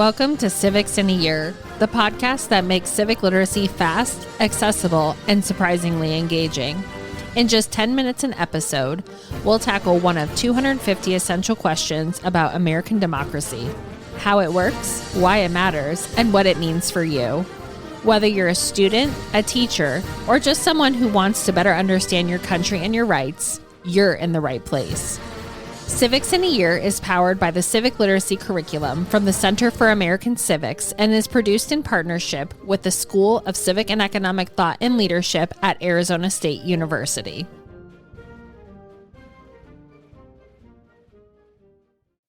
Welcome to Civics in a Year, the podcast that makes civic literacy fast, accessible, and surprisingly engaging. In just 10 minutes an episode, we'll tackle one of 250 essential questions about American democracy, how it works, why it matters, and what it means for you. Whether you're a student, a teacher, or just someone who wants to better understand your country and your rights, you're in the right place. Civics in a Year is powered by the Civic Literacy Curriculum from the Center for American Civics and is produced in partnership with the School of Civic and Economic Thought and Leadership at Arizona State University.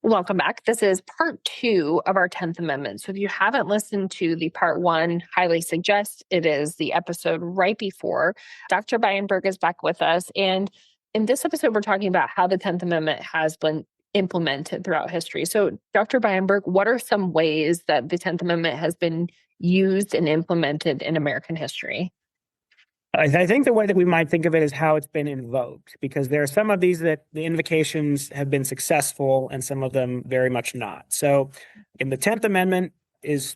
Welcome back. This is part 2 of our 10th Amendment. So if you haven't listened to the part 1, highly suggest it is the episode right before. Dr. Beienberg is back with us, and in this episode, we're talking about how the 10th Amendment has been implemented throughout history. So, Dr. Beienberg, what are some ways that the 10th Amendment has been used and implemented in American history? I think the way that we might think of it is how it's been invoked, because there are some of these that the invocations have been successful and some of them very much not. So, in the 10th Amendment is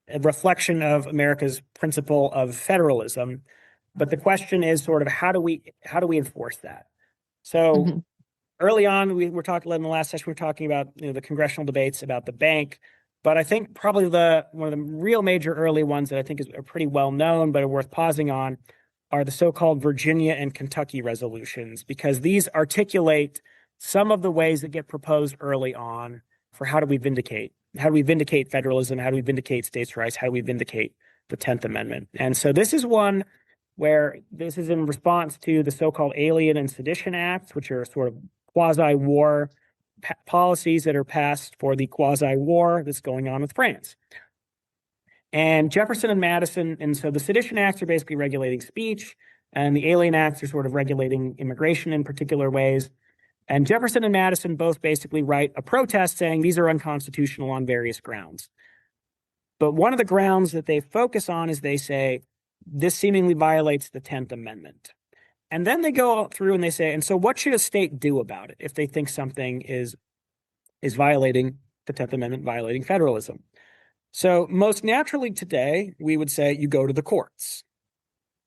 a reflection of America's principle of federalism, but the question is sort of how do we enforce that? So early on, we were talking in the last session, we were talking about the congressional debates about the bank. But I think probably one of the real major early ones that I think are pretty well known, but are worth pausing on, are the so-called Virginia and Kentucky resolutions, because these articulate some of the ways that get proposed early on for how do we vindicate federalism, how do we vindicate states' rights, how do we vindicate the 10th Amendment. And so this is one where this is in response to the so-called Alien and Sedition Acts, which are sort of quasi-war policies that are passed for the quasi-war that's going on with France. And Jefferson and Madison, and so the Sedition Acts are basically regulating speech, and the Alien Acts are sort of regulating immigration in particular ways. And Jefferson and Madison both basically write a protest saying these are unconstitutional on various grounds. But one of the grounds that they focus on is they say, this seemingly violates the 10th Amendment. And then they go through and they say, and so what should a state do about it if they think something is violating the 10th Amendment, violating federalism? So most naturally today, we would say you go to the courts.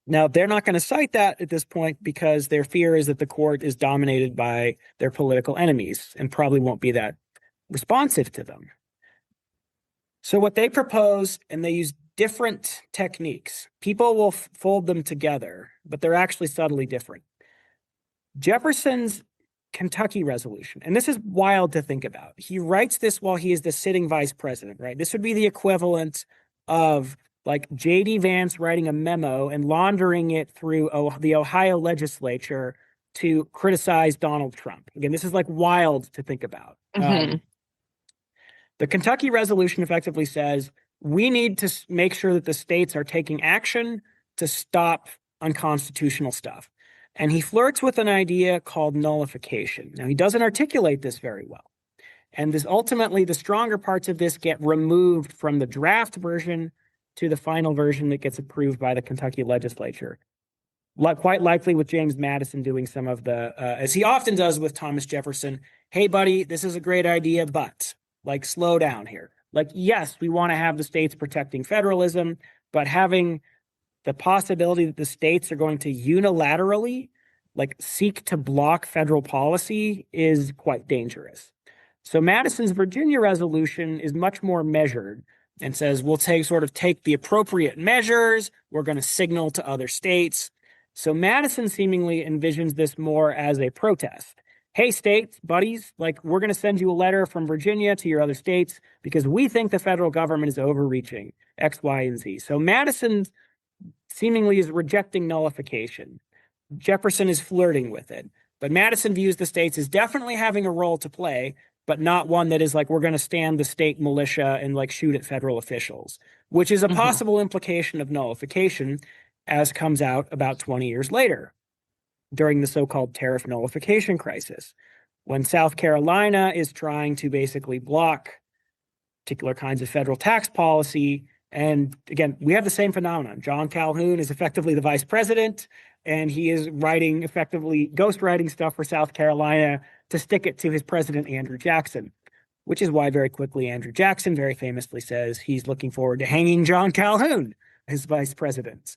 Now, they're not going to cite that at this point because their fear is that the court is dominated by their political enemies and probably won't be that responsive to them. So what they propose, and they use different techniques. People will fold them together, but they're actually subtly different. Jefferson's Kentucky resolution, and this is wild to think about. He writes this while he is the sitting vice president, right? This would be the equivalent of like J.D. Vance writing a memo and laundering it through the Ohio legislature to criticize Donald Trump. Again, this is like wild to think about. The Kentucky resolution effectively says, we need to make sure that the states are taking action to stop unconstitutional stuff. And he flirts with an idea called nullification. Now, he doesn't articulate this very well. And this ultimately, the stronger parts of this get removed from the draft version to the final version that gets approved by the Kentucky legislature. Quite likely with James Madison doing some of the, as he often does with Thomas Jefferson, hey, buddy, this is a great idea, but like, slow down here. Like, yes, we want to have the states protecting federalism, but having the possibility that the states are going to unilaterally seek to block federal policy is quite dangerous. So Madison's Virginia resolution is much more measured and says we'll take the appropriate measures. We're going to signal to other states. So Madison seemingly envisions this more as a protest. Hey, states, buddies, we're going to send you a letter from Virginia to your other states because we think the federal government is overreaching X, Y, and Z. So Madison seemingly is rejecting nullification. Jefferson is flirting with it. But Madison views the states as definitely having a role to play, but not one that is we're going to stand the state militia and shoot at federal officials, which is a possible implication of nullification, as comes out about 20 years later, during the so-called tariff nullification crisis, when South Carolina is trying to basically block particular kinds of federal tax policy. And again, we have the same phenomenon. John Calhoun is effectively the vice president, and he is ghostwriting stuff for South Carolina to stick it to his president, Andrew Jackson. which is why very quickly Andrew Jackson very famously says he's looking forward to hanging John Calhoun, his vice president.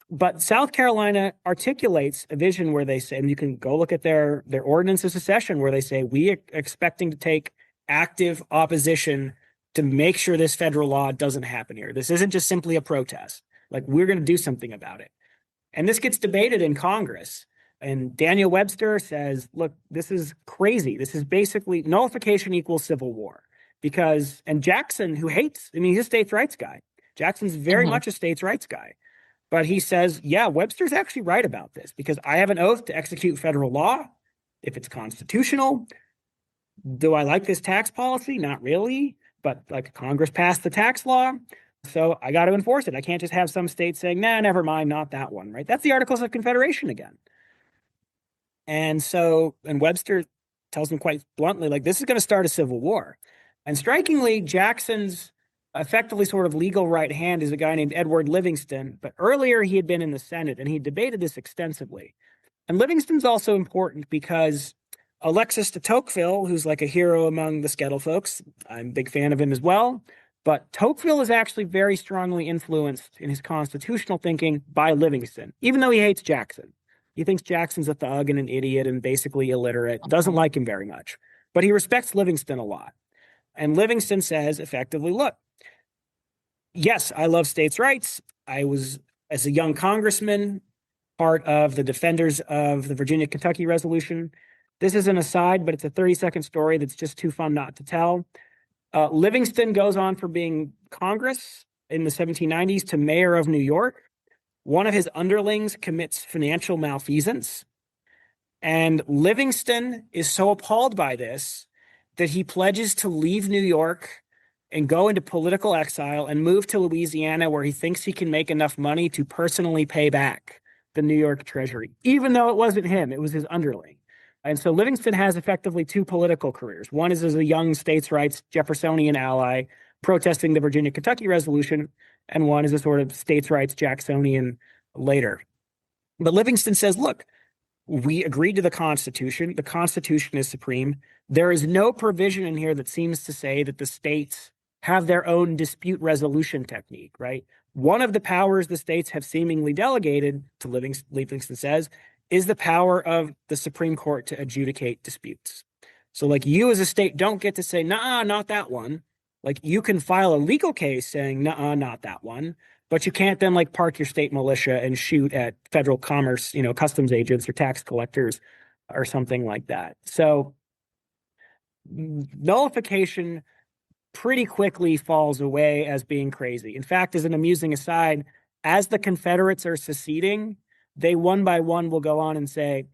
But South Carolina articulates a vision where they say, and you can go look at their ordinance of secession, where they say, we are expecting to take active opposition to make sure this federal law doesn't happen here. This isn't just simply a protest. Like, we're going to do something about it. And this gets debated in Congress. And Daniel Webster says, look, this is crazy. This is basically nullification equals civil war. Because, and Jackson, who hates, he's a states' rights guy. Jackson's very much a states' rights guy. But he says, yeah, Webster's actually right about this, because I have an oath to execute federal law if it's constitutional. Do I like this tax policy? Not really. But like, Congress passed the tax law, so I got to enforce it. I can't just have some state saying, nah, never mind, not that one, right? That's the Articles of Confederation again. And so, and Webster tells them quite bluntly, like, this is going to start a civil war. And strikingly, Jackson's effectively sort of legal right hand is a guy named Edward Livingston. But earlier he had been in the Senate and he debated this extensively. And Livingston's also important because Alexis de Tocqueville, who's like a hero among the Skettle folks, I'm a big fan of him as well. But Tocqueville is actually very strongly influenced in his constitutional thinking by Livingston, even though he hates Jackson. He thinks Jackson's a thug and an idiot and basically illiterate, doesn't like him very much. But he respects Livingston a lot. And Livingston says effectively, look, yes, I love states' rights. I was, as a young congressman, part of the defenders of the Virginia-Kentucky Resolution. This is an aside, but it's a 30-second story that's just too fun not to tell. Livingston goes on from being Congress in the 1790s to mayor of New York. One of his underlings commits financial malfeasance. And Livingston is so appalled by this that he pledges to leave New York and go into political exile and move to Louisiana, where he thinks he can make enough money to personally pay back the New York Treasury, even though it wasn't him, it was his underling. And so Livingston has effectively two political careers. One is as a young states' rights Jeffersonian ally protesting the Virginia-Kentucky Resolution, and one is a sort of states' rights Jacksonian later. But Livingston says, look, we agreed to the Constitution. The Constitution is supreme. There is no provision in here that seems to say that the states have their own dispute resolution technique, right? One of the powers the states have seemingly delegated to Livingston says, is the power of the Supreme Court to adjudicate disputes. So like, you as a state don't get to say, nah, not that one. Like, you can file a legal case saying, nah, not that one, but you can't then like park your state militia and shoot at federal commerce, customs agents or tax collectors or something like that. So nullification pretty quickly falls away as being crazy. In fact, as an amusing aside, as the Confederates are seceding, they one by one will go on and say,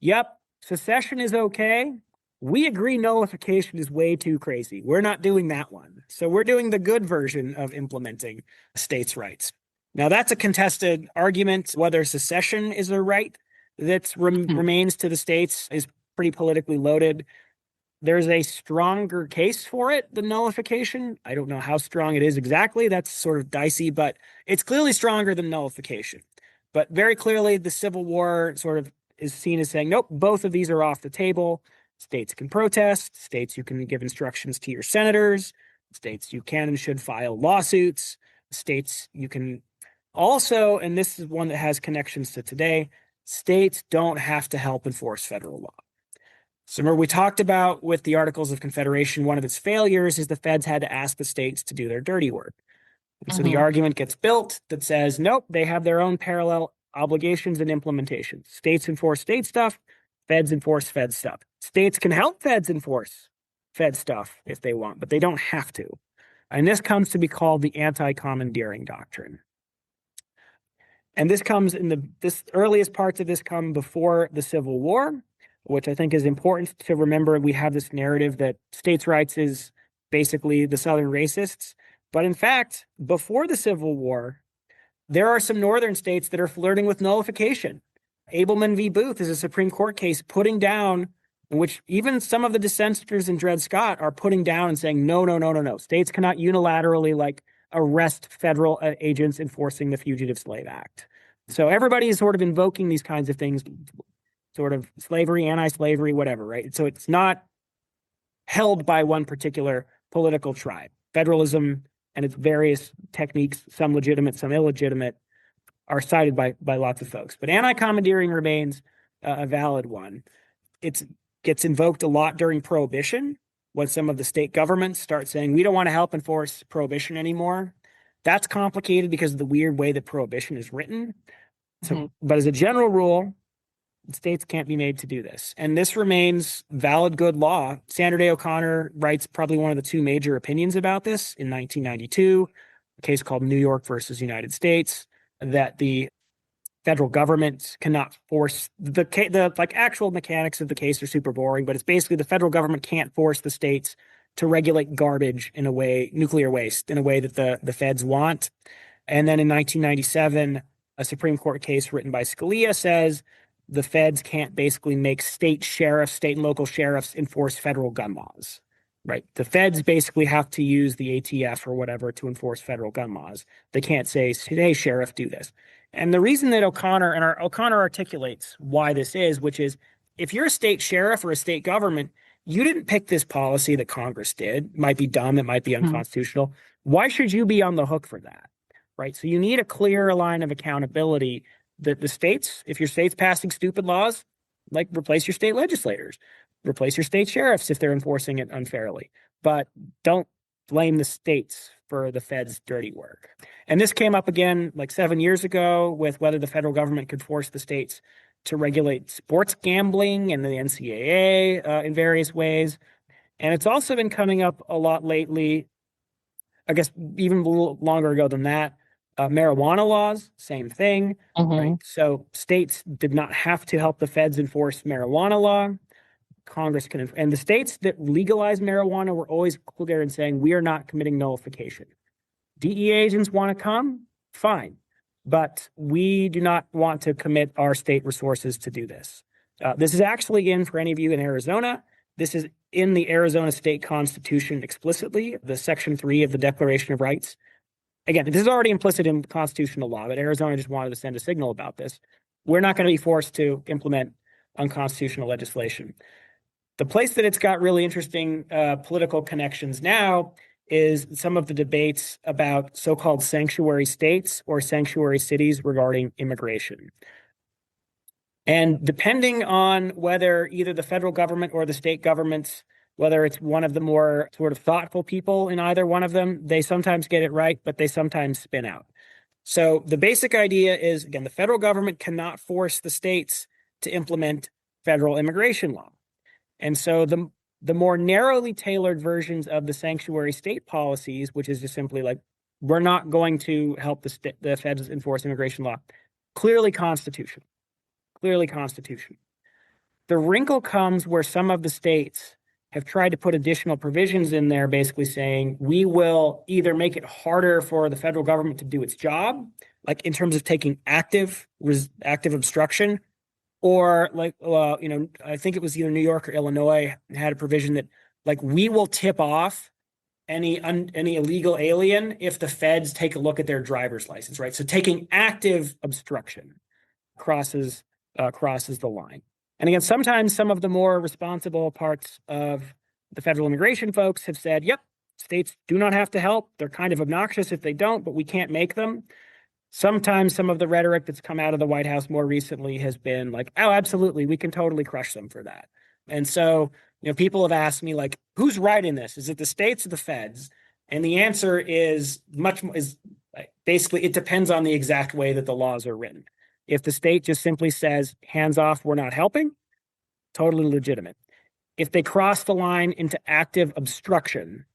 yep, secession is okay. We agree nullification is way too crazy. We're not doing that one. So we're doing the good version of implementing states' rights. Now, that's a contested argument. Whether secession is a right that remains to the states is pretty politically loaded. There's a stronger case for it than nullification. I don't know how strong it is exactly. That's sort of dicey, but it's clearly stronger than nullification. But very clearly, the Civil War sort of is seen as saying, nope, both of these are off the table. States can protest. States, you can give instructions to your senators. States, you can and should file lawsuits. States, you can also, and this is one that has connections to today, states don't have to help enforce federal law. So remember, we talked about with the Articles of Confederation, one of its failures is the feds had to ask the states to do their dirty work. So the argument gets built that says, nope, they have their own parallel obligations and implementation. States enforce state stuff, feds enforce fed stuff. States can help feds enforce fed stuff if they want, but they don't have to. And this comes to be called the anti-commandeering doctrine. And this comes in this earliest parts of this come before the Civil War, which I think is important to remember. We have this narrative that states' rights is basically the Southern racists. But in fact, before the Civil War, there are some northern states that are flirting with nullification. Abelman v. Booth is a Supreme Court case putting down, in which even some of the dissenters in Dred Scott are putting down and saying, no. States cannot unilaterally arrest federal agents enforcing the Fugitive Slave Act. So everybody is sort of invoking these kinds of things, sort of slavery, anti-slavery, whatever, right? So it's not held by one particular political tribe. Federalism and its various techniques, some legitimate, some illegitimate, are cited by lots of folks. But anti-commandeering remains a valid one. It gets invoked a lot during Prohibition, when some of the state governments start saying, we don't want to help enforce Prohibition anymore. That's complicated because of the weird way that Prohibition is written. So, but as a general rule, states can't be made to do this. And this remains valid good law. Sandra Day O'Connor writes probably one of the two major opinions about this in 1992, a case called New York versus United States, that the federal government cannot force the like actual mechanics of the case are super boring, but it's basically the federal government can't force the states to regulate garbage in a way, nuclear waste, in a way that the feds want. And then in 1997, a Supreme Court case written by Scalia says the feds can't basically make state and local sheriffs enforce federal gun laws, right? The feds basically have to use the ATF or whatever to enforce federal gun laws. They can't say, hey, sheriff, do this. And the reason that O'Connor articulates why this is, which is if you're a state sheriff or a state government, you didn't pick this policy that Congress did. It might be dumb. It might be unconstitutional. Why should you be on the hook for that? Right. So you need a clear line of accountability that the states, if your state's passing stupid laws, like replace your state legislators, replace your state sheriffs if they're enforcing it unfairly, but don't blame the states for the feds' dirty work. And this came up again like 7 years ago with whether the federal government could force the states to regulate sports gambling and the NCAA in various ways. And it's also been coming up a lot lately, I guess even a little longer ago than that. Marijuana laws, same thing. Right? So states did not have to help the feds enforce marijuana law. Congress can, and the states that legalized marijuana were always clear in saying, we are not committing nullification. DEA agents want to come, fine. But we do not want to commit our state resources to do this. This is actually for any of you in Arizona, this is in the Arizona state constitution explicitly, the Section 3 of the Declaration of Rights. Again, this is already implicit in constitutional law, but Arizona just wanted to send a signal about this. We're not going to be forced to implement unconstitutional legislation. The place that it's got really interesting political connections now is some of the debates about so-called sanctuary states or sanctuary cities regarding immigration. And depending on whether either the federal government or the state governments, whether it's one of the more sort of thoughtful people in either one of them, they sometimes get it right, but they sometimes spin out. So the basic idea is, again, the federal government cannot force the states to implement federal immigration law. And so the more narrowly tailored versions of the sanctuary state policies, which is just simply like, we're not going to help the feds enforce immigration law, clearly constitutional. The wrinkle comes where some of the states have tried to put additional provisions in there, basically saying we will either make it harder for the federal government to do its job, like in terms of taking active obstruction, or like, I think it was either New York or Illinois had a provision that like we will tip off any illegal alien if the feds take a look at their driver's license, right? So taking active obstruction crosses the line. And again, sometimes some of the more responsible parts of the federal immigration folks have said, yep, states do not have to help. They're kind of obnoxious if they don't, but we can't make them. Sometimes some of the rhetoric that's come out of the White House more recently has been like, oh, absolutely, we can totally crush them for that. And so, people have asked me, like, who's right in this? Is it the states or the feds? And the answer is basically, it depends on the exact way that the laws are written. If the state just simply says, hands off, we're not helping, totally legitimate. If they cross the line into active obstruction,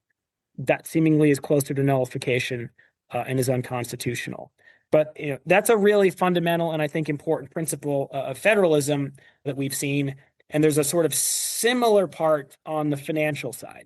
that seemingly is closer to nullification and is unconstitutional. But that's a really fundamental and I think important principle of federalism that we've seen. And there's a sort of similar part on the financial side,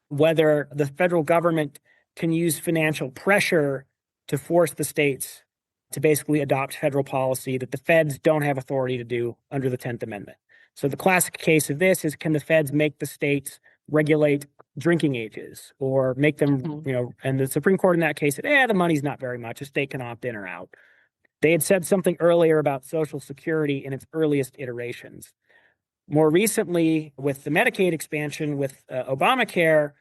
whether the federal government can use financial pressure to force the states to basically adopt federal policy that the feds don't have authority to do under the 10th Amendment. So the classic case of this is, can the feds make the states regulate drinking ages or make them, and the Supreme Court in that case said, the money's not very much. A state can opt in or out. They had said something earlier about Social Security in its earliest iterations. More recently, with the Medicaid expansion with Obamacare,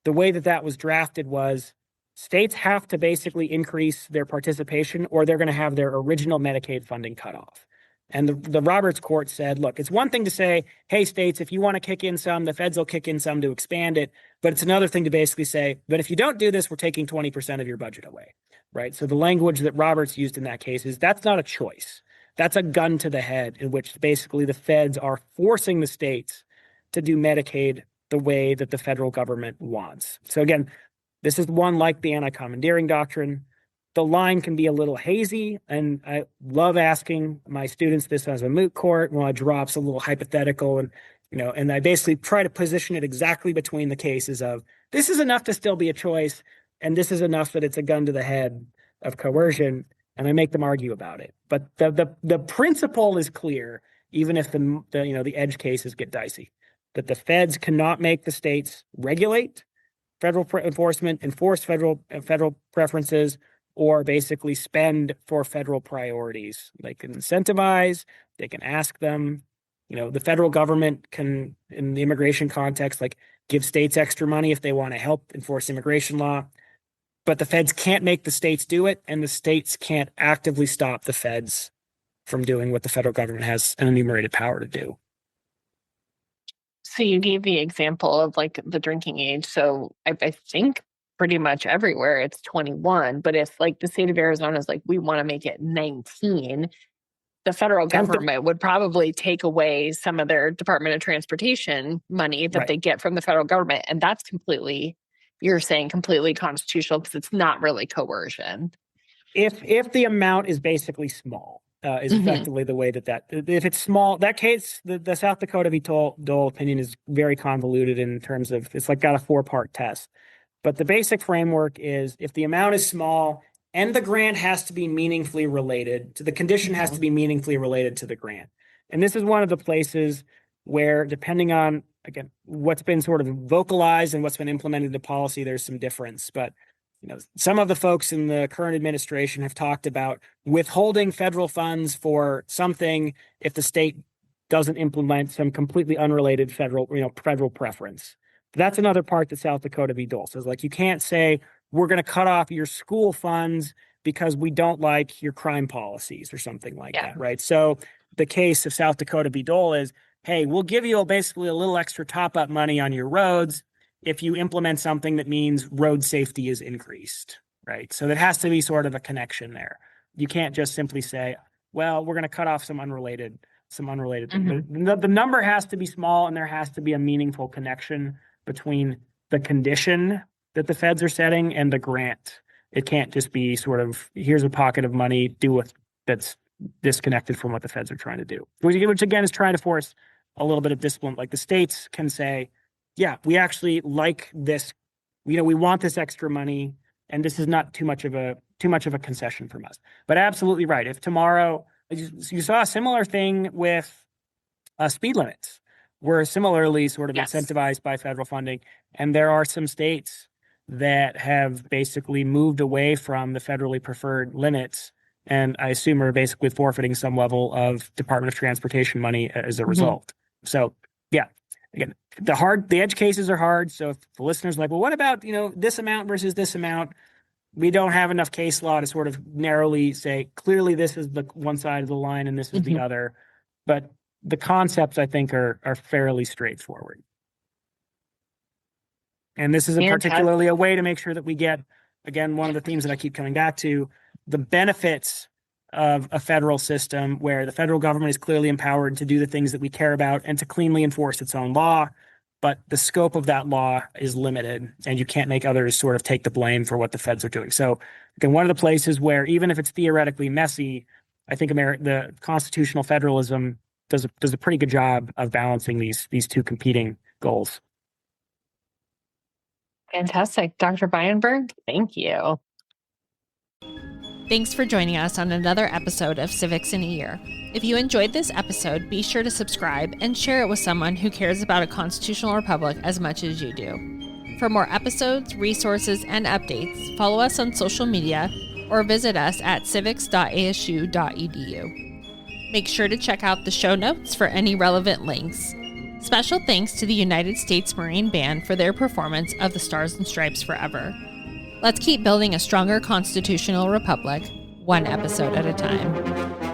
the way that was drafted was states have to basically increase their participation or they're going to have their original Medicaid funding cut off. And the Roberts Court said, look, it's one thing to say, hey, states, if you want to kick in some, the feds will kick in some to expand it. But it's another thing to basically say, but if you don't do this, we're taking 20% of your budget away, right? So the language that Roberts used in that case is that's not a choice. That's a gun to the head in which basically the feds are forcing the states to do Medicaid the way that the federal government wants. So again, this is one like the anti-commandeering doctrine. The line can be a little hazy, and I love asking my students this as a moot court when I drop a little hypothetical, and I basically try to position it exactly between the cases of this is enough to still be a choice, and this is enough that it's a gun to the head of coercion, and I make them argue about it. But the principle is clear, even if the edge cases get dicey, that the feds cannot make the states regulate federal enforcement, enforce federal preferences, or basically spend for federal priorities. They can incentivize, they can ask them. The federal government can, in the immigration context, give states extra money if they want to help enforce immigration law. But the feds can't make the states do it, and the states can't actively stop the feds from doing what the federal government has an enumerated power to do. So you gave the example of the drinking age. So I think pretty much everywhere it's 21. But if the state of Arizona is we want to make it 19, the federal government would probably take away some of their Department of Transportation money that they get from the federal government. And that's you're saying completely constitutional because it's not really coercion. If the amount is basically small, is effectively the way that if it's small, that case, the South Dakota v. Dole opinion is very convoluted in terms of, it's got a 4-part test. But the basic framework is if the amount is small and the grant has to be meaningfully related to the condition has to be meaningfully related to the grant. And this is one of the places where, depending on, again, what's been sort of vocalized and what's been implemented into policy, there's some difference. But some of the folks in the current administration have talked about withholding federal funds for something if the state doesn't implement some completely unrelated federal preference. That's another part that South Dakota v. Dole says, you can't say we're going to cut off your school funds because we don't like your crime policies or something like that, right? So the case of South Dakota v. Dole is, hey, we'll give you basically a little extra top-up money on your roads if you implement something that means road safety is increased, right? So there has to be sort of a connection there. You can't just simply say, well, we're going to cut off some unrelated thing. The number has to be small, and there has to be a meaningful connection between the condition that the feds are setting and the grant. It can't just be sort of, here's a pocket of money, do what that's disconnected from what the feds are trying to do. Which again is trying to force a little bit of discipline. The states can say, yeah, we actually like this, we want this extra money, and this is not too much of a concession from us. But absolutely right. If tomorrow, you saw a similar thing with speed limits, were similarly sort of incentivized by federal funding. And there are some states that have basically moved away from the federally preferred limits, and I assume are basically forfeiting some level of Department of Transportation money as a result. So, yeah, again, the edge cases are hard. So if the listener's well, what about, this amount versus this amount? We don't have enough case law to sort of narrowly say, clearly this is the one side of the line and this is the other. But the concepts, I think, are fairly straightforward. And this is particularly a way to make sure that we get, again, one of the themes that I keep coming back to, the benefits of a federal system where the federal government is clearly empowered to do the things that we care about and to cleanly enforce its own law. But the scope of that law is limited, and you can't make others sort of take the blame for what the feds are doing. So, again, one of the places where, even if it's theoretically messy, I think the constitutional federalism does a pretty good job of balancing these two competing goals. Fantastic. Dr. Beienberg, thank you. Thanks for joining us on another episode of Civics in a Year. If you enjoyed this episode, be sure to subscribe and share it with someone who cares about a constitutional republic as much as you do. For more episodes, resources, and updates, follow us on social media or visit us at civics.asu.edu. Make sure to check out the show notes for any relevant links. Special thanks to the United States Marine Band for their performance of the Stars and Stripes Forever. Let's keep building a stronger constitutional republic, one episode at a time.